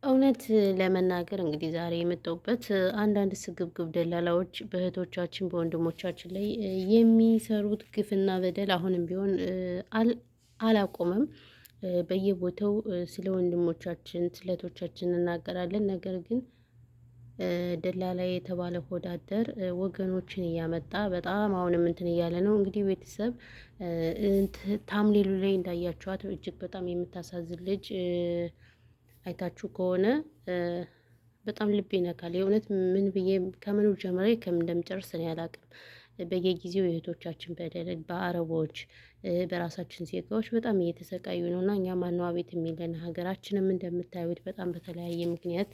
እውነት ለመናገር እንግዲህ ዛሬ የመጣሁበት አንዳንድ ስግብግብ ደላላዎች በእህቶቻችን በወንድሞቻችን ላይ የሚሰሩት ግፍና በደል አሁንም ቢሆን አላቆመም። በየቦታው ስለ ወንድሞቻችን ስለ እህቶቻችን እናገራለን። ነገር ግን ደላላ የተባለ ሆዳደር ወገኖችን እያመጣ በጣም አሁንም እንትን እያለ ነው። እንግዲህ ቤተሰብ ታምሌሉ ላይ እንዳያችኋት እጅግ በጣም የምታሳዝን ልጅ አይታችሁ ከሆነ በጣም ልብ ይነካል። የእውነት ምን ብዬ ከምኑ ጀምሬ ከምን እንደምጨርስ እኔ አላውቅም። በየጊዜው የእህቶቻችን በደል በአረቦች በራሳችን ዜጋዎች በጣም እየተሰቃዩ ነው እና እኛ ማነው አቤት የሚለን። ሀገራችንም እንደምታዩት በጣም በተለያየ ምክንያት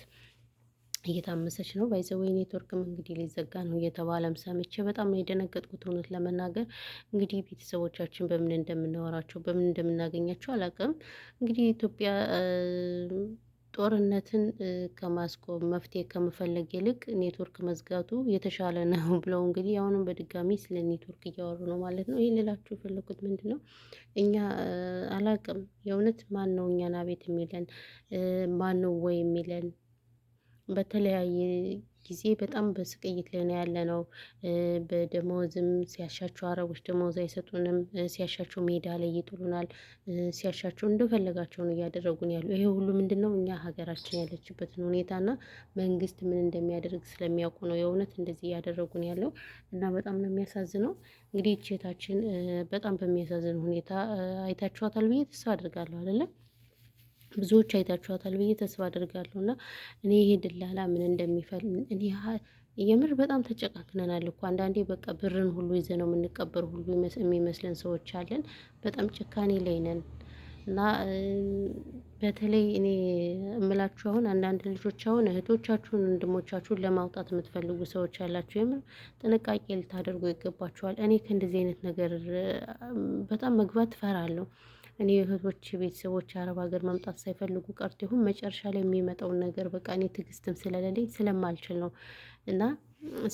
እየታመሰች ነው። ባይዘወይ ኔትወርክም እንግዲህ ሊዘጋ ነው እየተባለም ሰምቼ በጣም ነው የደነገጥኩት። እውነት ለመናገር እንግዲህ ቤተሰቦቻችን በምን እንደምናወራቸው በምን እንደምናገኛቸው አላውቅም። እንግዲህ ኢትዮጵያ ጦርነትን ከማስቆም መፍትሄ ከመፈለግ ይልቅ ኔትወርክ መዝጋቱ የተሻለ ነው ብለው እንግዲህ አሁንም በድጋሚ ስለ ኔትወርክ እያወሩ ነው ማለት ነው። ይሄ ልላችሁ የፈለኩት ምንድነው? እኛ አላውቅም የእውነት ማነው እኛን አቤት የሚለን? ማነው ወይ የሚለን? በተለያየ ጊዜ በጣም በስቅይት ላይ ነው ያለነው። በደሞዝም ሲያሻቸው አረቦች ደሞዝ አይሰጡንም፣ ሲያሻቸው ሜዳ ላይ ይጥሉናል፣ ሲያሻቸው እንደፈለጋቸው ነው እያደረጉን ያሉ። ይሄ ሁሉ ምንድነው? እኛ ሀገራችን ያለችበትን ሁኔታ እና መንግስት ምን እንደሚያደርግ ስለሚያውቁ ነው የእውነት እንደዚህ እያደረጉን ያለው እና በጣም ነው የሚያሳዝነው። እንግዲህ እህታችን በጣም በሚያሳዝን ሁኔታ አይታችኋታል ብዬ ተስፋ አድርጋለሁ አይደለም? ብዙዎች አይታችኋታል ብዬ ተስፋ አደርጋለሁ። እና እኔ ይሄ ድላላ ምን እንደሚፈልግ እኔ የምር በጣም ተጨቃክነናል እኮ አንዳንዴ በቃ ብርን ሁሉ ይዘነው የምንቀበር ሁሉ የሚመስለን ሰዎች አለን። በጣም ጭካኔ ላይ ነን። እና በተለይ እኔ እምላችሁ አሁን አንዳንድ ልጆች አሁን እህቶቻችሁን ወንድሞቻችሁን ለማውጣት የምትፈልጉ ሰዎች ያላችሁ የምር ጥንቃቄ ልታደርጉ ይገባችኋል። እኔ ከእንደዚህ አይነት ነገር በጣም መግባት እፈራለሁ። እኔ እህቶች ቤተሰቦች አረብ ሀገር መምጣት ሳይፈልጉ ቀርቶ ይሁን መጨረሻ ላይ የሚመጣውን ነገር በቃ እኔ ትዕግስትም ስለሌለኝ ስለማልችል ነው። እና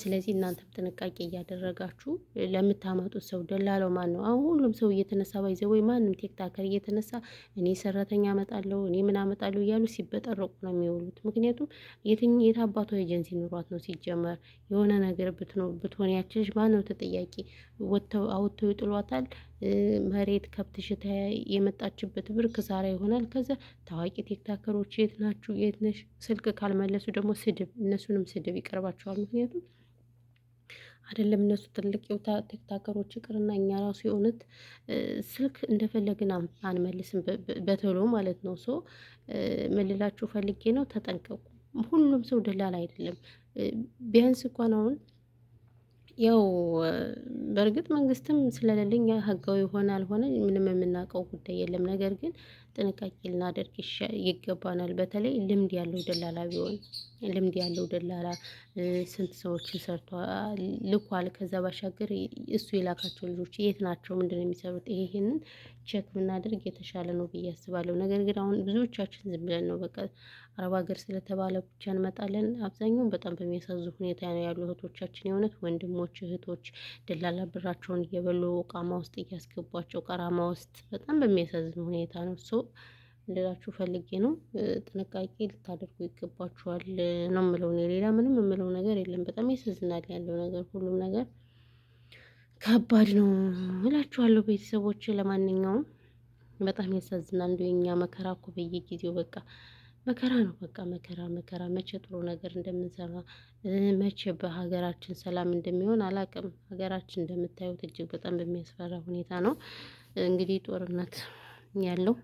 ስለዚህ እናንተም ጥንቃቄ እያደረጋችሁ ለምታመጡት ሰው ደላላው ማነው? አሁን ሁሉም ሰው እየተነሳ ባይ ዘ ወይ ማንም ቲክታከር እየተነሳ እኔ ሰራተኛ አመጣለሁ እኔ ምን አመጣለሁ እያሉ ሲበጠረቁ ነው የሚውሉት። ምክንያቱም የት አባቷ ኤጀንሲ ኑሯት ነው ሲጀመር የሆነ ነገር ብትሆን ያቺ ልጅ ማነው ተጠያቂ? አውጥተው ይጥሏታል። መሬት ከብት ሽታ የመጣችበት ብር ክሳራ ይሆናል። ከዛ ታዋቂ ቲክታከሮች የት ናችሁ የት ነሽ? ስልክ ካልመለሱ ደግሞ ስድብ እነሱንም ስድብ ይቀርባቸዋል። ምክንያቱም አይደለም እነሱ ትልቅ ቲክታከሮች ይቅርና እኛ ራሱ የእውነት ስልክ እንደፈለግን አንመልስም በቶሎ ማለት ነው። ሶ ምን ልላችሁ ፈልጌ ነው ተጠንቀቁ። ሁሉም ሰው ደላላ አይደለም። ቢያንስ እንኳን አሁን ያው በርግጥ መንግስትም ስለሌለኝ ህጋዊ ሆነ አልሆነ ምንም የምናውቀው ጉዳይ የለም። ነገር ግን ጥንቃቄ ልናደርግ ይገባናል። በተለይ ልምድ ያለው ደላላ ቢሆን ልምድ ያለው ደላላ ስንት ሰዎችን ሰርቷል ልኳል። ከዛ ባሻገር እሱ የላካቸው ልጆች የት ናቸው? ምንድነው የሚሰሩት? ይሄንን ቼክ ብናደርግ የተሻለ ነው ብዬ አስባለሁ። ነገር ግን አሁን ብዙዎቻችን ዝም ብለን ነው በቃ አረብ ሀገር ስለተባለ ብቻ እንመጣለን። አብዛኛውን በጣም በሚያሳዝን ሁኔታ ነው ያሉ እህቶቻችን የእውነት ወንድሞች እህቶች ደላላ ብራቸውን እየበሉ እቃማ ውስጥ እያስገቧቸው ቀራማ ውስጥ በጣም በሚያሳዝን ሁኔታ ነው። ሶ ልላችሁ ፈልጌ ነው ጥንቃቄ ልታደርጉ ይገባችኋል ነው የምለው። እኔ ሌላ ምንም የምለው ነገር የለም። በጣም ያሳዝናል ያለው ነገር ሁሉም ነገር ከባድ ነው እላችኋለሁ ቤተሰቦች። ለማንኛውም በጣም ያሳዝናል። እንደው የኛ መከራ እኮ በየጊዜው በቃ መከራ ነው። በቃ መከራ መከራ። መቼ ጥሩ ነገር እንደምንሰማ መቼ በሀገራችን ሰላም እንደሚሆን አላውቅም። ሀገራችን እንደምታዩት እጅግ በጣም በሚያስፈራ ሁኔታ ነው እንግዲህ ጦርነት ያለው።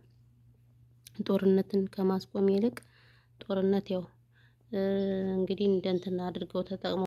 ጦርነትን ከማስቆም ይልቅ ጦርነት ያው እንግዲህ እንደ እንትን አድርገው ተጠቅመው